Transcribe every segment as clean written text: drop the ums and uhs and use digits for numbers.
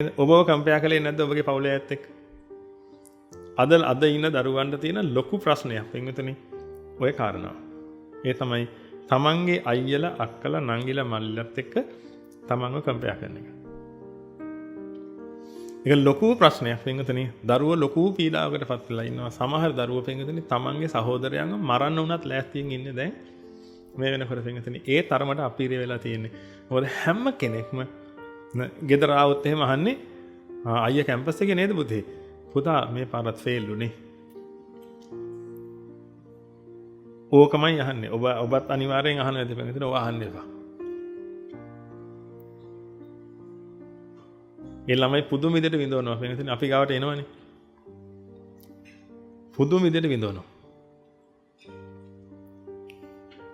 ඔබව කම්පයා කළේ නැද්ද ඔබගේ පවුලේ ඇත් එක්ක? අද ඉන්න දරුවන්ට තියෙන ලොකු ප්‍රශ්නයක් පින්විතනි ඔය කාරණාව. ඒ තමයි තමන්ගේ අයියලා අක්කලා නංගිලා මල්ලිලත් එක්ක තමන්ව කම්පයා කරන එක. ඒක ලොකු ප්‍රශ්නයක් පින්විතනි. දරුවෝ ලොකු පීඩාවකට පත් වෙලා ඉන්නවා. සමහර දරුවෝ පින්විතනි තමන්ගේ සහෝදරයන්ව මරන්න උනත් ලෑස්තියෙන් ඉන්නේ දැන් මේ වෙනකොට පින්විතනි. ඒ තරමට අපීරිය වෙලා තියෙන්නේ. මොකද හැම කෙනෙක්ම ගෙදර ආවොත් එහෙම අහන්නේ අයියා කැම්පස් එකේ නේද පුතේ? පුතා මේ පාරත් ෆේල් උනේ. ඕකමයි අහන්නේ. ඔබත් අනිවාර්යෙන් අහනවා ඉතින් මෙතන ඔය අහන්න එපා. ඒ ළමයි පුදුම විදිහට විඳවනවා. මෙතන අපි ගාවට එනවනේ. පුදුම විදිහට විඳවනවා.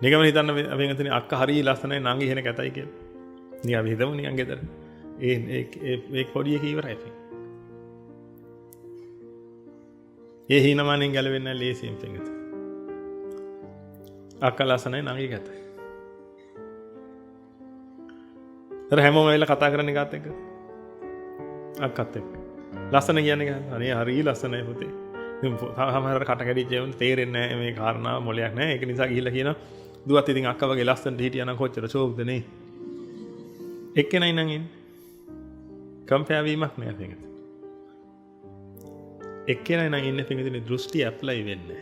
නිකම්ම හිතන්න අපි මෙතන අක්කා හරිය ලස්සනයි නංගි එහෙන කැතයි කියලා. නිකන් අපි හිතමු නිකන් ගෙදර. ඒ පොඩි එකේ ඉවරයි. ඒ හිනමනෙන් ගැලවෙන්නේ නැහැ ලේසියෙන් පිටින්. අක්කා ලස්සනයි නංගි කැතයි. අර හැමෝම වෙලා කතා කරන්නේ කාත් එක්ක? අක්කත් එක්ක. ලස්සන කියන්නේ අනේ හරිය ලස්සනයි පුතේ. සමහරවල් කට කැඩිච්ච ඒවා තේරෙන්නේ නැහැ මේ කාරණාව මොලයක් නැහැ. ඒක නිසා ගිහිල්ලා කියනවා දුවත් ඉතින් අක්කා වගේ ලස්සනට හිටියා නම් කොච්චර ෂෝක්ද නේ. එක්කෙනයි නම් ඉන්නේ. කම්පෙයාර් වීමක් නෑ මේක. එක්කෙනයි නම් ඉන්නේ පිටින් දෘෂ්ටි ඇප්ලයි වෙන්නේ.